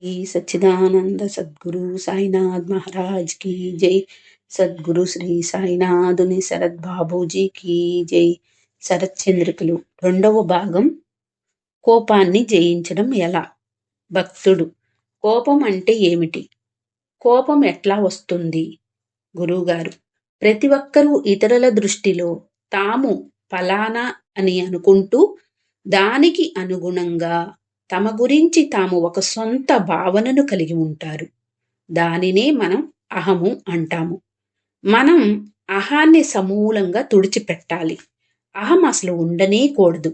ఈ సచ్చిదానంద సద్గురు సాయినాథ్ మహారాజ్ की जय। సద్గురు శ్రీ సాయినాథుని శరత్ బాబూజీకి జై। శరత్ చంద్రికలు రెండవ భాగం, కోపాన్ని జయించడం ఎలా? భక్తుడు: కోపం అంటే ఏమిటి? కోపం ఎట్లా వస్తుంది? గురువుగారు: ప్రతి ఒక్కరూ ఇతరుల దృష్టిలో తాము ఫలానా అని అనుకుంటూ దానికి అనుగుణంగా తమ గురించి తాము ఒక సొంత భావనను కలిగి ఉంటారు. దానినే మనం అహము అంటాము. మనం అహాన్ని సమూలంగా తుడిచిపెట్టాలి. అహం అసలు ఉండనే కూడదు.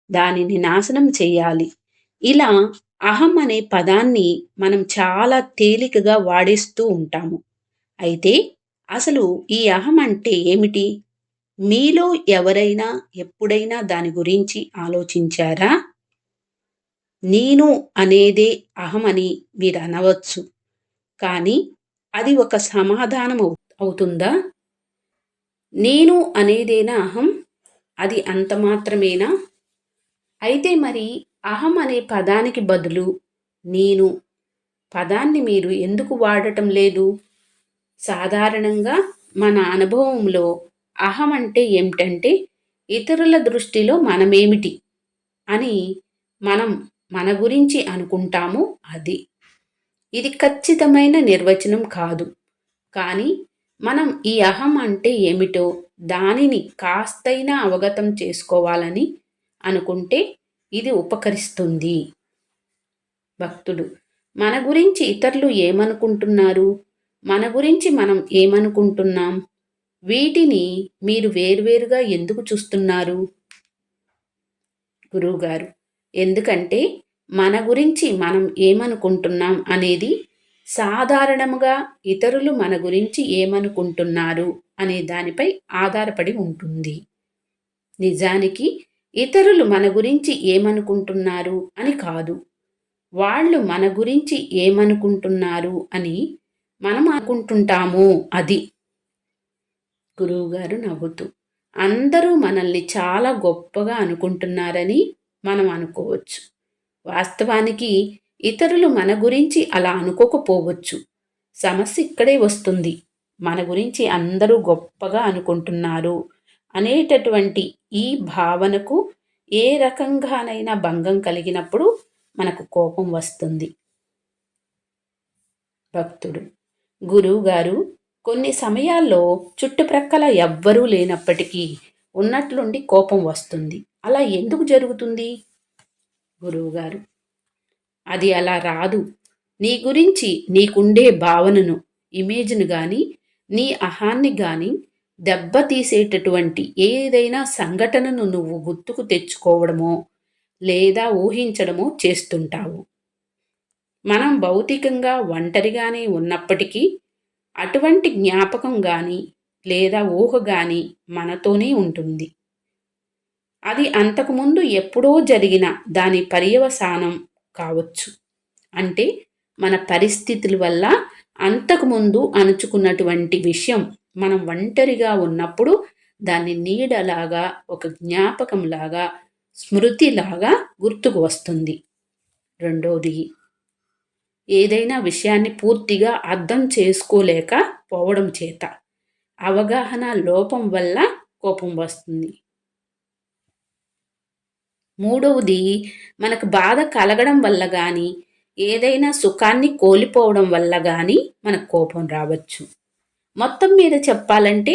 దానిని నాశనం చేయాలి. ఇలా అహం అనే పదాన్ని మనం చాలా తేలికగా వాడేస్తూ ఉంటాము. అయితే అసలు ఈ అహం అంటే ఏమిటి? మీలో ఎవరైనా ఎప్పుడైనా దాని గురించి ఆలోచించారా? నేను అనేదే అహం అని మీరు అనవచ్చు, కానీ అది ఒక సమాధానం అవుతుందా? నేను అనేదేనా అహం? అది అంత మాత్రమేనా? అయితే మరి అహం అనే పదానికి బదులు నేను పదాన్ని మీరు ఎందుకు వాడటం లేదు? సాధారణంగా మన అనుభవంలో అహం అంటే ఏమిటంటే ఇతరుల దృష్టిలో మనమేమిటి అని మనం మన గురించి అనుకుంటాము. ఇది ఖచ్చితమైన నిర్వచనం కాదు. కానీ మనం ఈ అహం అంటే ఏమిటో దానిని కాస్తైనా అవగతం చేసుకోవాలని అనుకుంటే ఇది ఉపకరిస్తుంది. భక్తుడు: మన గురించి ఇతరులు ఏమనుకుంటున్నారు? మన గురించి మనం ఏమనుకుంటున్నాం? వీటిని మీరు వేర్వేరుగా ఎందుకు చూస్తున్నారు? గురువుగారు: ఎందుకంటే మన గురించి మనం ఏమనుకుంటున్నాం అనేది సాధారణంగా ఇతరులు మన గురించి ఏమనుకుంటున్నారు అనే దానిపై ఆధారపడి ఉంటుంది. నిజానికి ఇతరులు మన గురించి ఏమనుకుంటున్నారు అని కాదు, వాళ్ళు మన గురించి ఏమనుకుంటున్నారు అని మనం అనుకుంటుంటాము. అది. గురువుగారు నవ్వుతూ: అందరూ మనల్ని చాలా గొప్పగా అనుకుంటున్నారని మనం అనుకోవచ్చు. వాస్తవానికి ఇతరులు మన గురించి అలా అనుకోకపోవచ్చు. సమస్య ఇక్కడే వస్తుంది. మన గురించి అందరూ గొప్పగా అనుకుంటున్నారు అనేటటువంటి ఈ భావనకు ఏ రకంగానైనా భంగం కలిగినప్పుడు మనకు కోపం వస్తుంది. భక్తుడు: గురువుగారు, కొన్ని సమయాల్లో చుట్టుప్రక్కల ఎవ్వరూ లేనప్పటికీ ఉన్నట్లుండి కోపం వస్తుంది. అలా ఎందుకు జరుగుతుంది? గురువుగారు: అది అలా రాదు. నీ గురించి నీకుండే భావనను, ఇమేజ్ను గాని, నీ అహాన్ని గాని దెబ్బతీసేటటువంటి ఏదైనా సంఘటనను నువ్వు గుర్తుకు తెచ్చుకోవడమో లేదా ఊహించడమో చేస్తుంటావు. మనం భౌతికంగా ఒంటరిగానే ఉన్నప్పటికీ అటువంటి జ్ఞాపకం గాని లేదా ఊహ గాని మనతోనే ఉంటుంది. అది అంతకుముందు ఎప్పుడో జరిగిన దాని పర్యవసానం కావచ్చు. అంటే మన పరిస్థితుల వల్ల అంతకుముందు అణుచుకున్నటువంటి విషయం మనం ఒంటరిగా ఉన్నప్పుడు దాన్ని నీడలాగా, ఒక జ్ఞాపకంలాగా, స్మృతిలాగా గుర్తుకు వస్తుంది. రెండోది, ఏదైనా విషయాన్ని పూర్తిగా అర్థం చేసుకోలేక పోవడం చేత, అవగాహన లోపం వల్ల కోపం వస్తుంది. మూడవది, మనకు బాధ కలగడం వల్ల కానీ, ఏదైనా సుఖాన్ని కోల్పోవడం వల్ల కానీ మనకు కోపం రావచ్చు. మొత్తం మీద చెప్పాలంటే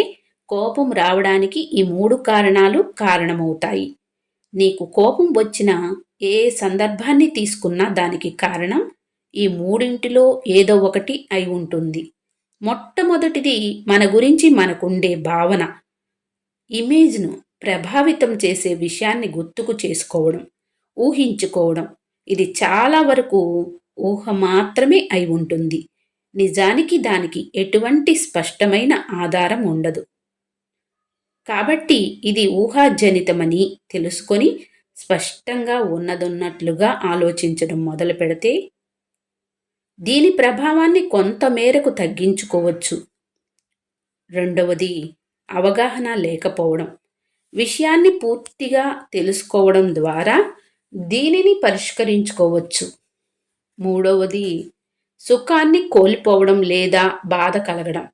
కోపం రావడానికి ఈ 3 కారణాలు కారణమవుతాయి. నీకు కోపం వచ్చిన ఏ సందర్భాన్ని తీసుకున్నా దానికి కారణం ఈ మూడింటిలో ఏదో ఒకటి అయి ఉంటుంది. మొట్టమొదటిది మన గురించి మనకుండే భావన, ఇమేజ్ను ప్రభావితం చేసే విషయాన్ని గుర్తుకు చేసుకోవడం, ఊహించుకోవడం. ఇది చాలా వరకు ఊహ మాత్రమే అయి ఉంటుంది. నిజానికి దానికి ఎటువంటి స్పష్టమైన ఆధారం ఉండదు. కాబట్టి ఇది ఊహాజనితమని తెలుసుకొని స్పష్టంగా ఉన్నదన్నట్లుగా ఆలోచించడం మొదలు పెడితే దీని ప్రభావాన్ని కొంతమేరకు తగ్గించుకోవచ్చు. రెండవది, అవగాహన లేకపోవడం. విషయాన్ని పూర్తిగా తెలుసుకోవడం ద్వారా దీనిని పరిష్కరించుకోవచ్చు. మూడవది సుఖాన్ని కోల్పోవడం లేదా బాధ కలగడం.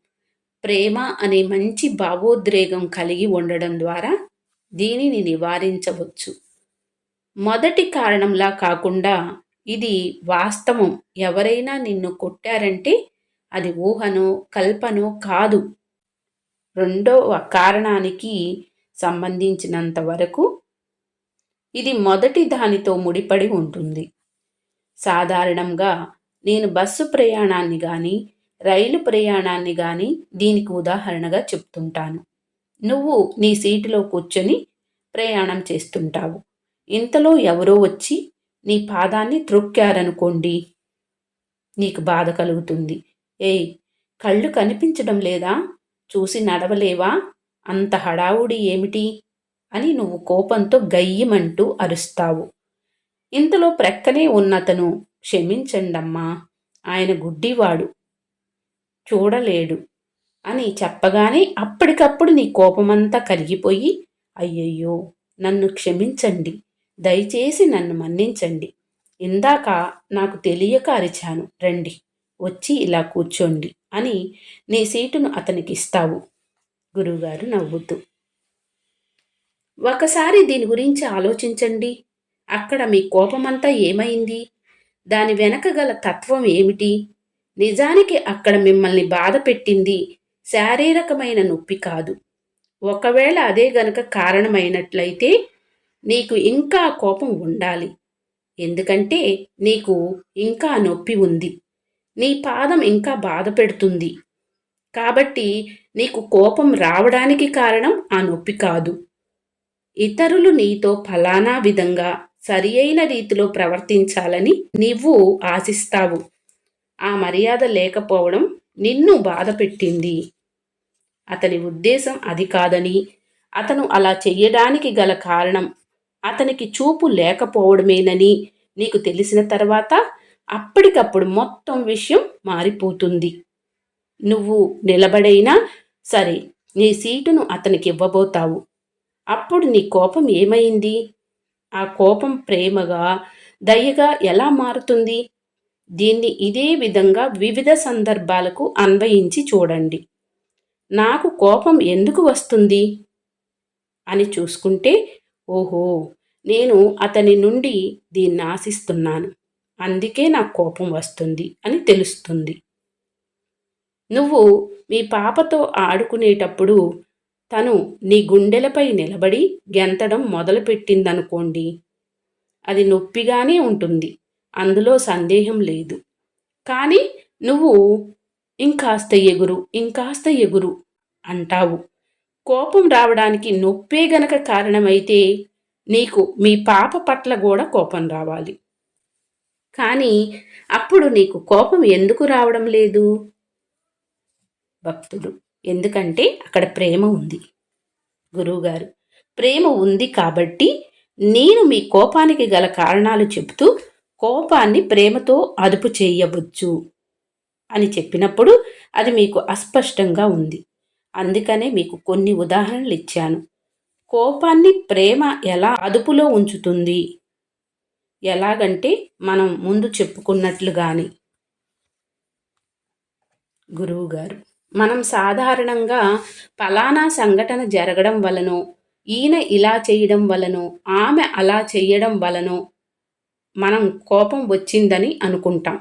ప్రేమ అనే మంచి భావోద్రేగం కలిగి ఉండడం ద్వారా దీనిని నివారించవచ్చు. మొదటి కారణంలా కాకుండా ఇది వాస్తవం. ఎవరైనా నిన్ను కొట్టారంటే అది ఊహనో, కల్పనో కాదు. రెండవ కారణానికి సంబంధించినంత వరకు ఇది మొదటి దానితో ముడిపడి ఉంటుంది. సాధారణంగా నేను బస్సు ప్రయాణాన్ని గానీ, రైలు ప్రయాణాన్ని గానీ దీనికి ఉదాహరణగా చెప్తుంటాను. నువ్వు నీ సీటులో కూర్చొని ప్రయాణం చేస్తుంటావు. ఇంతలో ఎవరో వచ్చి నీ పాదాన్ని త్రొక్కారనుకోండి, నీకు బాధ కలుగుతుంది. ఏయ్, కళ్ళు కనిపించడం లేదా? చూసి నడవలేవా? అంత హడావుడి ఏమిటి? అని నువ్వు కోపంతో గయ్యిమంటూ అరుస్తావు. ఇంతలో ప్రక్కనే ఉన్నతను, క్షమించండమ్మా, ఆయన గుడ్డివాడు, చూడలేడు అని చెప్పగానే అప్పటికప్పుడు నీ కోపమంతా కరిగిపోయి, అయ్యయ్యో, నన్ను క్షమించండి, దయచేసి నన్ను మన్నించండి, ఇందాక నాకు తెలియక అరిచాను, రండి వచ్చి ఇలా కూర్చోండి అని నీ సీటును అతనికిస్తావు. గురువుగారు నవ్వుతూ, ఒకసారి దీని గురించి ఆలోచించండి. అక్కడ మీ కోపమంతా ఏమైంది? దాని వెనక గల తత్వం ఏమిటి? నిజానికి అక్కడ మిమ్మల్ని బాధ పెట్టింది శారీరకమైన నొప్పి కాదు. ఒకవేళ అదే గనక కారణమైనట్లయితే నీకు ఇంకా కోపం ఉండాలి. ఎందుకంటే నీకు ఇంకా నొప్పి ఉంది. నీ పాదం ఇంకా బాధ పెడుతుంది. కాబట్టి నీకు కోపం రావడానికి కారణం ఆ నొప్పి కాదు. ఇతరులు నీతో ఫలానా విధంగా సరి అయిన రీతిలో ప్రవర్తించాలని నీవు ఆశిస్తావు. ఆ మర్యాద లేకపోవడం నిన్ను బాధ పెట్టింది. అతని ఉద్దేశం అది కాదని, అతను అలా చెయ్యడానికి గల కారణం అతనికి చూపు లేకపోవడమేనని నీకు తెలిసిన తర్వాత అప్పటికప్పుడు మొత్తం విషయం మారిపోతుంది. నువ్వు నిలబడైనా సరే నీ సీటును అతనికి ఇవ్వబోతావు. అప్పుడు నీ కోపం ఏమైంది? ఆ కోపం ప్రేమగా, దయగా ఎలా మారుతుంది? దీన్ని ఇదే విధంగా వివిధ సందర్భాలకు అన్వయించి చూడండి. నాకు కోపం ఎందుకు వస్తుంది అని చూసుకుంటే, ఓహో, నేను అతని నుండి దీన్ని ఆశిస్తున్నాను, అందుకే నాకు కోపం వస్తుంది అని తెలుస్తుంది. నువ్వు మీ పాపతో ఆడుకునేటప్పుడు తను నీ గుండెలపై నిలబడి గెంతడం మొదలుపెట్టిందనుకోండి, అది నొప్పిగానే ఉంటుంది, అందులో సందేహం లేదు. కానీ నువ్వు ఇంకాస్త ఎగురు, ఇంకాస్త ఎగురు అంటావు. కోపం రావడానికి నొప్పే గనక కారణమైతే నీకు మీ పాప పట్ల కూడా కోపం రావాలి. కానీ అప్పుడు నీకు కోపం ఎందుకు రావడం లేదు? భక్తుడు, ఎందుకంటే అక్కడ ప్రేమ ఉంది. గురువుగారు, ప్రేమ ఉంది కాబట్టి నేను మీ కోపానికి గల కారణాలు చెబుతూ కోపాన్ని ప్రేమతో అదుపు చేయవచ్చు అని చెప్పినప్పుడు అది మీకు అస్పష్టంగా ఉంది. అందుకనే మీకు కొన్ని ఉదాహరణలు ఇచ్చాను. కోపాన్ని ప్రేమ ఎలా అదుపులో ఉంచుతుంది? ఎలాగంటే మనం ముందు చెప్పుకున్నట్లుగాని. గురువుగారు, మనం సాధారణంగా ఫలానా సంఘటన జరగడం వలనో, ఈయన ఇలా చేయడం వలనో, ఆమె అలా చేయడం వలనో మనం కోపం వచ్చిందని అనుకుంటాం.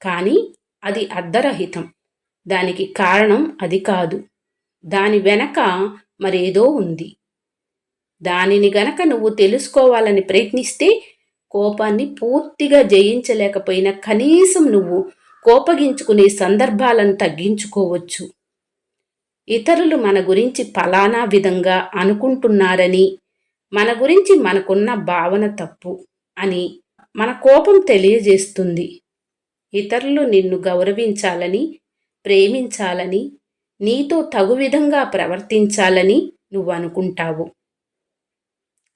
కానీ అది అర్ధరహితం. దానికి కారణం అది కాదు. దాని వెనక మరేదో ఉంది. దానిని గనక నువ్వు తెలుసుకోవాలని ప్రయత్నిస్తే కోపాన్ని పూర్తిగా జయించలేకపోయినా కనీసం నువ్వు కోపగించుకునే సందర్భాలను తగ్గించుకోవచ్చు. ఇతరులు మన గురించి ఫలానా విధంగా అనుకుంటున్నారని, మన గురించి మనకున్న భావన తప్పు అని మన కోపం తెలియజేస్తుంది. ఇతరులు నిన్ను గౌరవించాలని, ప్రేమించాలని, నీతో తగు విధంగా ప్రవర్తించాలని నువ్వు అనుకుంటావు.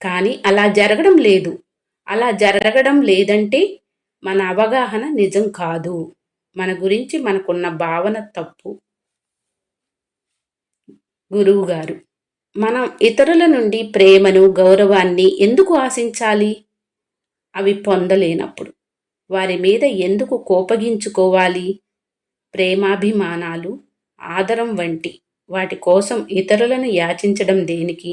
కానీ అలా జరగడం లేదు. అలా జరగడం లేదంటే మన అవగాహన నిజం కాదు. మన గురించి మనకున్న భావన తప్పు. గురువుగారు, మనం ఇతరుల నుండి ప్రేమను, గౌరవాన్ని ఎందుకు ఆశించాలి? అవి పొందలేనప్పుడు. వారి మీద ఎందుకు కోపగించుకోవాలి? ప్రేమాభిమానాలు, ఆదరం వంటి వాటి కోసం ఇతరులను యాచించడం దేనికి?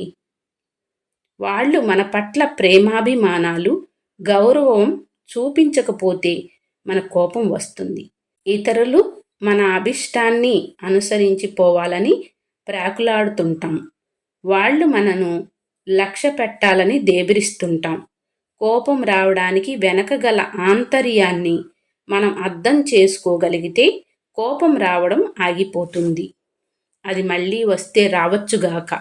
వాళ్ళు మన పట్ల ప్రేమాభిమానాలు, గౌరవం చూపించకపోతే మన కోపం వస్తుంది. ఇతరులు మన అభిష్టాన్ని అనుసరించి పోవాలని ప్రాకులాడుతుంటాం. వాళ్ళు మనను లక్ష్య పెట్టాలని దేబిరిస్తుంటాం. కోపం రావడానికి వెనక గల ఆంతర్యాన్ని మనం అర్థం చేసుకోగలిగితే కోపం రావడం ఆగిపోతుంది. అది మళ్ళీ వస్తే రావచ్చుగాక,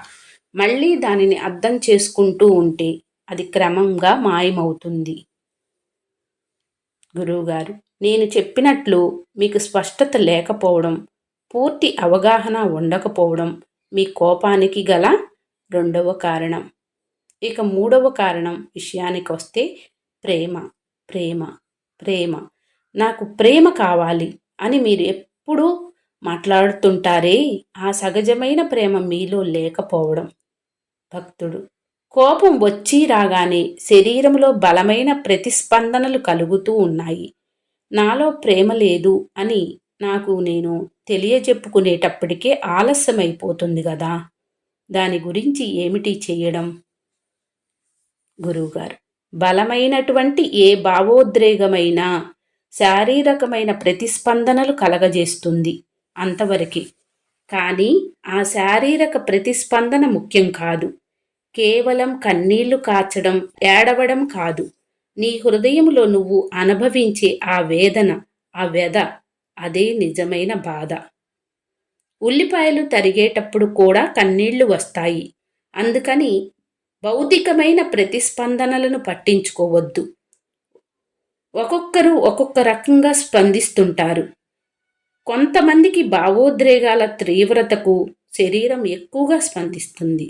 మళ్ళీ దానిని అర్థం చేసుకుంటూ ఉంటే అది క్రమంగా మాయమవుతుంది. గురువుగారు, నేను చెప్పినట్లు మీకు స్పష్టత లేకపోవడం, పూర్తి అవగాహన ఉండకపోవడం మీ కోపానికి గల రెండవ కారణం. ఇక మూడవ కారణం విషయానికి వస్తే ప్రేమ. ప్రేమ ప్రేమ నాకు ప్రేమ కావాలి అని మీరు ఎప్పుడూ మాట్లాడుతుంటారే, ఆ సహజమైన ప్రేమ మీలో లేకపోవడం. భక్తుడు, కోపం వచ్చి రాగానే శరీరంలో బలమైన ప్రతిస్పందనలు కలుగుతూ ఉన్నాయి. నాలో ప్రేమ లేదు అని నేను తెలియజెప్పుకునేటప్పటికే ఆలస్యమైపోతుంది కదా. దాని గురించి ఏమిటి చేయడం? గురువుగారు, బలమైనటువంటి ఏ భావోద్రేగమైనా శారీరకమైన ప్రతిస్పందనలు కలగజేస్తుంది, అంతవరకే. కానీ ఆ శారీరక ప్రతిస్పందన ముఖ్యం కాదు. కేవలం కన్నీళ్లు కార్చడం, ఏడవడం కాదు. నీ హృదయంలో నువ్వు అనుభవించే ఆ వేదన, ఆ వ్యధ, అదే నిజమైన బాధ. ఉల్లిపాయలు తరిగేటప్పుడు కూడా కన్నీళ్లు వస్తాయి. అందుకని భౌతికమైన ప్రతిస్పందనలను పట్టించుకోవద్దు. ఒక్కొక్కరు ఒక్కొక్క రకంగా స్పందిస్తుంటారు. కొంతమందికి భావోద్రేగాల తీవ్రతకు శరీరం ఎక్కువగా స్పందిస్తుంది.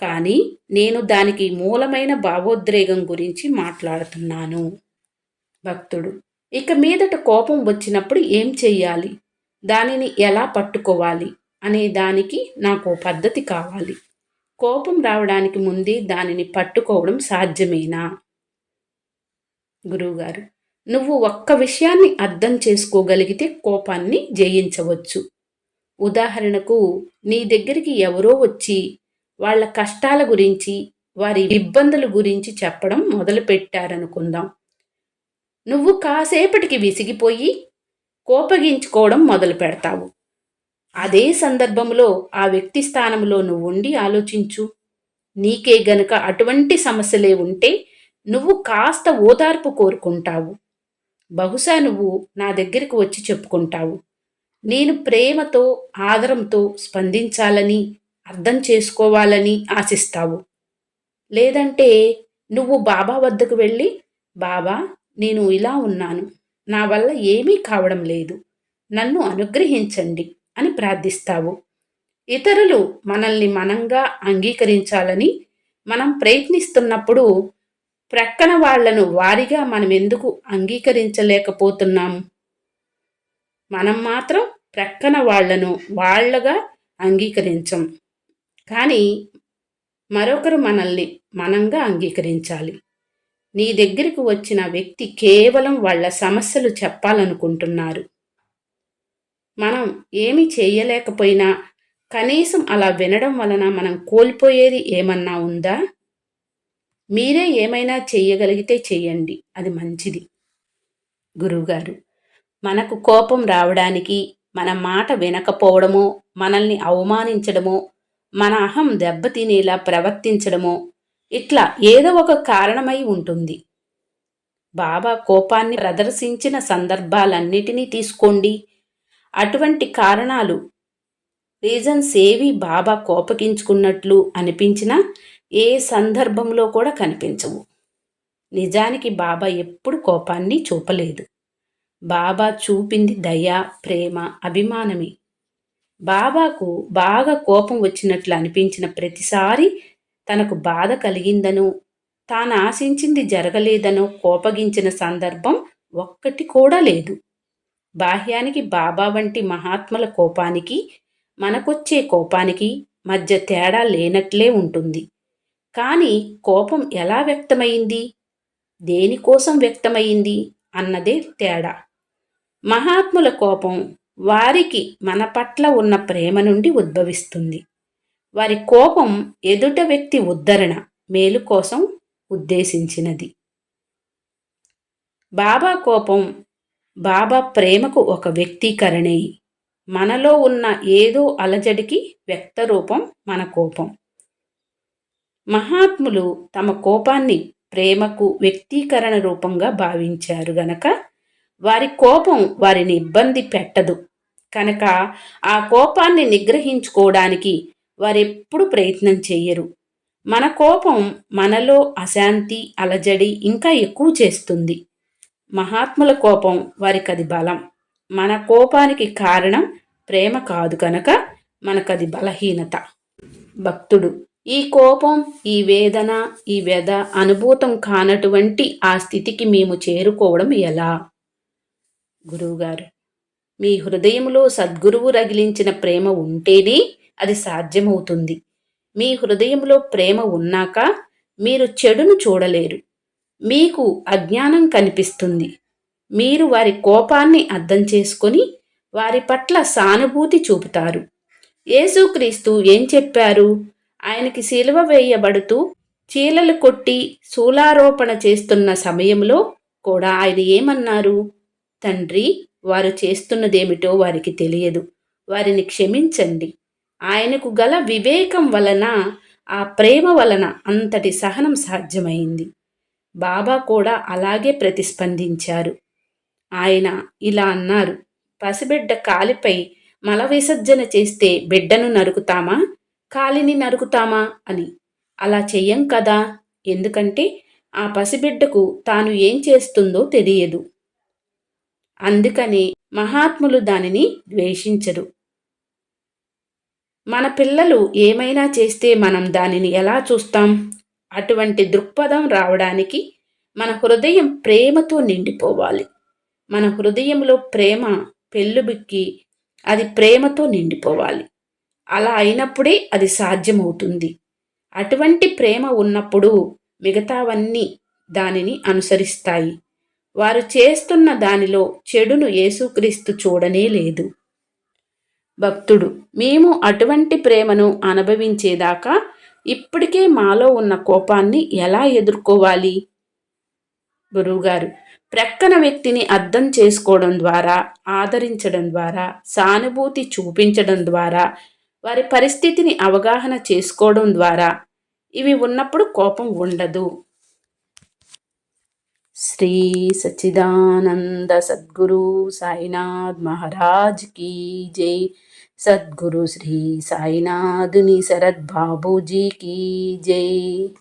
కానీ నేను దానికి మూలమైన భావోద్రేగం గురించి మాట్లాడుతున్నాను. భక్తుడు, ఇక మీదట కోపం వచ్చినప్పుడు ఏం చెయ్యాలి, దానిని ఎలా పట్టుకోవాలి అనే దానికి నాకు పద్ధతి కావాలి. కోపం రావడానికి ముందే దానిని పట్టుకోవడం సాధ్యమేనా? గురువుగారు, నువ్వు ఒక్క విషయాన్ని అర్థం చేసుకోగలిగితే కోపాన్ని జయించవచ్చు. ఉదాహరణకు, నీ దగ్గరికి ఎవరో వచ్చి వాళ్ళ కష్టాల గురించి, వారి ఇబ్బందుల గురించి చెప్పడం మొదలుపెట్టారనుకుందాం. నువ్వు కాసేపటికి విసిగిపోయి కోపగించుకోవడం మొదలు పెడతావు. అదే సందర్భంలో ఆ వ్యక్తి స్థానంలో నువ్వు ఉండి ఆలోచించు. నీకే గనుక అటువంటి సమస్యలే ఉంటే నువ్వు కాస్త ఓదార్పు కోరుకుంటావు. బహుశా నువ్వు నా దగ్గరికి వచ్చి చెప్పుకుంటావు, నేను ప్రేమతో, ఆదరంతో స్పందించాలని, అర్థం చేసుకోవాలని ఆశిస్తావు. లేదంటే నువ్వు బాబా వద్దకు వెళ్ళి, బాబా, నేను ఇలా ఉన్నాను, నా వల్ల ఏమీ కావడం లేదు, నన్ను అనుగ్రహించండి అని ప్రార్థిస్తావు. ఇతరులు మనల్ని మనంగా అంగీకరించాలని మనం ప్రయత్నిస్తున్నప్పుడు ప్రక్కన వాళ్లను వారిగా మనం ఎందుకు అంగీకరించలేకపోతున్నాము? మనం మాత్రం ప్రక్కన వాళ్లను వాళ్లగా అంగీకరించం. కానీ మరొకరు మనల్ని మనంగా అంగీకరించాలి. నీ దగ్గరికి వచ్చిన వ్యక్తి కేవలం వాళ్ళ సమస్యలు చెప్పాలనుకుంటున్నారు. మనం ఏమీ చేయలేకపోయినా కనీసం అలా వినడం వలన మనం కోల్పోయేది ఏమన్నా ఉందా? మీరే ఏమైనా చెయ్యగలిగితే చెయ్యండి, అది మంచిది. గురువుగారు, మనకు కోపం రావడానికి మన మాట వినకపోవడమో, మనల్ని అవమానించడమో, మన అహం దెబ్బతినేలా ప్రవర్తించడమో, ఇట్లా ఏదో ఒక కారణమై ఉంటుంది. బాబా కోపాన్ని ప్రదర్శించిన సందర్భాలన్నిటినీ తీసుకోండి. అటువంటి కారణాలు, రీజన్స్ ఏవి బాబా కోపగించుకున్నట్లు అనిపించినా ఏ సందర్భంలో కూడా కనిపించవు. నిజానికి బాబా ఎప్పుడు కోపాన్ని చూపలేదు. బాబా చూపింది దయ, ప్రేమ, అభిమానమే. బాబాకు బాగా కోపం వచ్చినట్లు అనిపించిన ప్రతిసారి తనకు బాధ కలిగిందనో, తాను ఆశించింది జరగలేదనో కోపగించిన సందర్భం ఒక్కటి కూడా లేదు. బాహ్యానికి బాబా వంటి మహాత్ముల కోపానికి, మనకొచ్చే కోపానికి మధ్య తేడా లేనట్లే ఉంటుంది. కానీ కోపం ఎలా వ్యక్తమైంది, దేనికోసం వ్యక్తమైంది అన్నదే తేడా. మహాత్ముల కోపం వారికి మన పట్ల ఉన్న ప్రేమ నుండి ఉద్భవిస్తుంది. వారి కోపం ఎదుట వ్యక్తి ఉద్ధరణ, మేలు కోసం ఉద్దేశించినది. బాబా కోపం బాబా ప్రేమకు ఒక వ్యక్తీకరణే. మనలో ఉన్న ఏదో అలజడికి వ్యక్తరూపం మన కోపం. మహాత్ములు తమ కోపాన్ని ప్రేమకు వ్యక్తీకరణ రూపంగా భావించారు గనక వారి కోపం వారిని ఇబ్బంది పెట్టదు. కనుక ఆ కోపాన్ని నిగ్రహించుకోవడానికి వారెప్పుడు ప్రయత్నం చెయ్యరు. మన కోపం మనలో అశాంతి, అలజడి ఇంకా ఎక్కువ చేస్తుంది. మహాత్ముల కోపం వారికది బలం. మన కోపానికి కారణం ప్రేమ కాదు కనుక మనకది బలహీనత. భక్తుడు ఈ కోపం, ఈ వేదన, ఈ వ్యధ అనుభూతం కానటువంటి ఆ స్థితికి మేము చేరుకోవడం ఎలా? గురువుగారు, మీ హృదయంలో సద్గురువు రగిలించిన ప్రేమ ఉంటేనే అది సాధ్యమవుతుంది. మీ హృదయంలో ప్రేమ ఉన్నాక మీరు చెడును చూడలేరు. మీకు అజ్ఞానం కనిపిస్తుంది. మీరు వారి కోపాన్ని అర్థం చేసుకొని వారి పట్ల సానుభూతి చూపుతారు. యేసుక్రీస్తు ఏం చెప్పారు? ఆయనకి సిలువ వేయబడుతూ చీలలు కొట్టి శూలారోపణ చేస్తున్న సమయంలో కూడా ఆయన ఏమన్నారు? తండ్రి, వారు చేస్తున్నదేమిటో వారికి తెలియదు, వారిని క్షమించండి. ఆయనకు గల వివేకం వలన, ఆ ప్రేమ వలన అంతటి సహనం సాధ్యమైంది. బాబా కూడా అలాగే ప్రతిస్పందించారు. ఆయన ఇలా అన్నారు, పసిబిడ్డ కాలిపై మల విసర్జన చేస్తే బిడ్డను నరుకుతామా, కాలిని నరుకుతామా అని? అలా చెయ్యం కదా. ఎందుకంటే ఆ పసిబిడ్డకు తాను ఏం చేస్తుందో తెలియదు. అందుకని మహాత్ములు దానిని ద్వేషించరు. మన పిల్లలు ఏమైనా చేస్తే మనం దానిని ఎలా చూస్తాం? అటువంటి దృక్పథం రావడానికి మన హృదయం ప్రేమతో నిండిపోవాలి. మన హృదయంలో ప్రేమ పెళ్ళుబిక్కి అది ప్రేమతో నిండిపోవాలి. అలా అయినప్పుడే అది సాధ్యమవుతుంది. అటువంటి ప్రేమ ఉన్నప్పుడు మిగతావన్నీ దానిని అనుసరిస్తాయి. వారు చేస్తున్న దానిలో చెడును యేసుక్రీస్తు చూడనే లేదు. భక్తుడు, మేము అటువంటి ప్రేమను అనుభవించేదాకా ఇప్పటికే మాలో ఉన్న కోపాన్ని ఎలా ఎదుర్కోవాలి? గురువుగారు, ప్రక్కన వ్యక్తిని అర్థం చేసుకోవడం ద్వారా, ఆదరించడం ద్వారా, సానుభూతి చూపించడం ద్వారా, వారి పరిస్థితిని అవగాహన చేసుకోవడం ద్వారా, ఇవి ఉన్నప్పుడు కోపం ఉండదు. శ్రీ సచ్చిదానంద సద్గురు సాయినాథ్ మహారాజ్ की जय. सद्गुरु श्री साईनाथ शरद बाबू जी की जय.